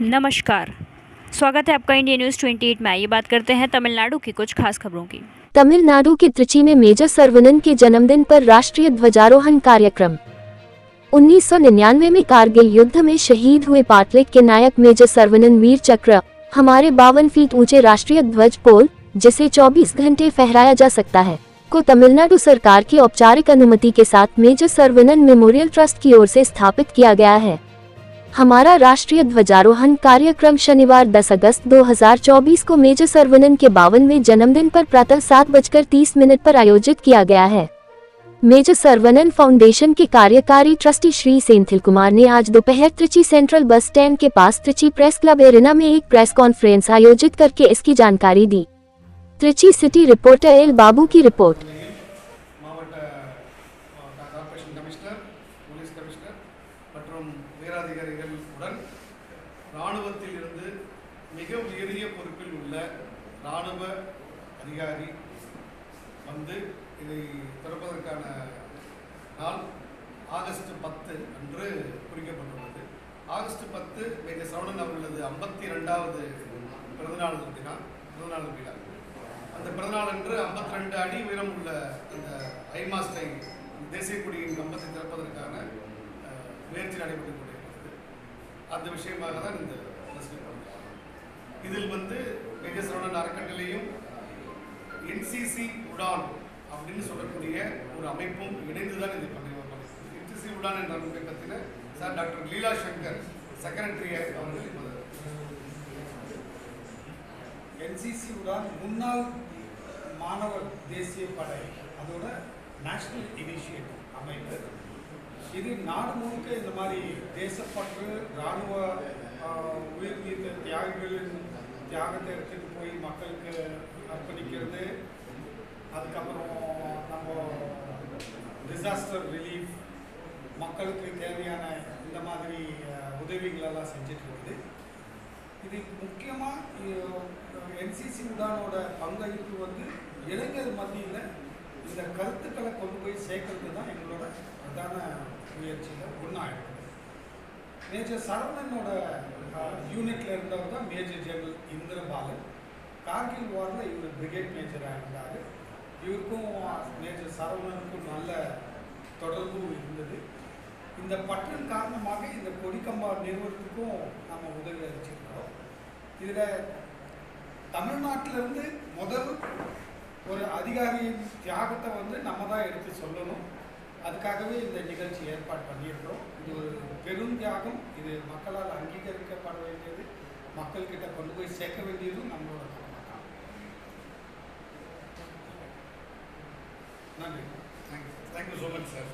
नमस्कार। स्वागत है आपका इंडिया न्यूज़ 28 में। आइए बात करते हैं तमिलनाडु की कुछ खास खबरों की। तमिलनाडु के त्रिची में मेजर सर्वनन के जन्मदिन पर राष्ट्रीय ध्वजारोहण कार्यक्रम। 1999 में कारगिल युद्ध में शहीद हुए पाटलिक के नायक मेजर सर्वनन वीर चक्र हमारे 52 फीट ऊंचे राष्ट्रीय ध्वज पोल, जिसे 24 घंटे फहराया जा सकता है, को तमिलनाडु सरकार की औपचारिक अनुमति के साथ मेजर सर्वनन मेमोरियल ट्रस्ट की ओर से स्थापित किया गया है। हमारा राष्ट्रीय ध्वजारोहण कार्यक्रम शनिवार 10 अगस्त 2024 को मेजर सर्वनन के 52वें जन्मदिन पर प्रातः 7:30 पर आयोजित किया गया है। मेजर सर्वनन फाउंडेशन के कार्यकारी ट्रस्टी श्री सेंथिल कुमार ने आज दोपहर त्रिची सेंट्रल बस स्टैंड के पास त्रिची प्रेस क्लब एरिना में एक प्रेस कॉन्फ्रेंस आयोजित करके इसकी जानकारी दी। त्रिची सिटी रिपोर्टर एल बाबू की रिपोर्ट। வீராதிகாரிகளுடன் இராணுவத்திலிருந்து மிக உயரிய பொறுப்பில் உள்ள இராணுவ அதிகாரி வந்து இதை திறப்பதற்கான நாள் ஆகஸ்ட் 10 அன்று குறிக்கப்பட்டுள்ளது. ஆகஸ்ட் 10 மேஜர் சரவணன் அவர்களது 52வது பிறந்தநாள் விழா. அந்த பிறந்தநாள் அன்று 52 அடி உயரம் உள்ள அந்த ஐமாஸ்டை தேசிய கொடியின் கம்பத்தை திறப்பதற்கான முயற்சி நடைபெற்றுக் கொண்டிருக்கிறது. அந்த விஷயமாக தான் இந்த இதில் வந்து மேஜர் சரவணன் அறக்கட்டளையும் என்சிசி உடான் அப்படின்னு சொல்லக்கூடிய ஒரு அமைப்பும் இணைந்துதான் இதை பண்ணியிருப்பாங்க. என்சிசி உடான் என்ற அமைப்பை பற்றின சார் டாக்டர் லீலா சங்கர் செக்ரட்டரி அவர்கள் என்சிசி உடான் முன்னாள் மாணவர் தேசிய படை அதோட நேஷனல் இனிஷியேட்டிவ் அமைப்பு. இது நாடு முழுக்க இந்த மாதிரி தேசப்பற்று இராணுவ உயிர் நீத்த தியாகிகளின் தியாகத்தை எடுத்துகிட்டு போய் மக்களுக்கு அர்ப்பணிக்கிறது. அதுக்கப்புறம் நம்ம டிசாஸ்டர் ரிலீஃப், மக்களுக்கு தேவையான இந்த மாதிரி உதவிகளெல்லாம் செஞ்சுட்டு இருக்குது. இது முக்கியமாக என்சிசி உடானோட பங்களிப்பு வந்து இளைஞர் மத்தியில் இந்த கருத்துக்களை கொண்டு போய் சேர்க்கறது தான் எங்களோட பிரதான முயற்சியில் ஒன்றா இருக்குது. மேஜர் சரவணனோட யூனிட்டில் இருந்தவர் தான் மேஜர் ஜெனரல் இந்திரபாலன். கார்கில் வாரில் இவர் பிரிகேட் மேஜராக இருந்தார். இவருக்கும் மேஜர் சரவணனுக்கும் நல்ல தொடர்பு இருந்தது. இந்த பற்றின் காரணமாக இந்த கொடிக்கம்பா நிறுவனத்துக்கும் நம்ம உதவி அளிச்சிருக்கிறோம். இதில் தமிழ்நாட்டிலிருந்து முதல் ஒரு அதிகாரியின் தியாகத்தை வந்து நம்ம தான் எடுத்து சொல்லணும். அதுக்காகவே இந்த நிகழ்ச்சி ஏற்பாடு பண்ணியிருக்கிறோம். இது ஒரு பெரும் தியாகம். இது மக்களால் அங்கீகரிக்கப்பட வேண்டியது, மக்கள்கிட்ட கொண்டு போய் சேர்க்க வேண்டியதும் நம்மளோட கடமை. நன்றி. Thank you so much sir.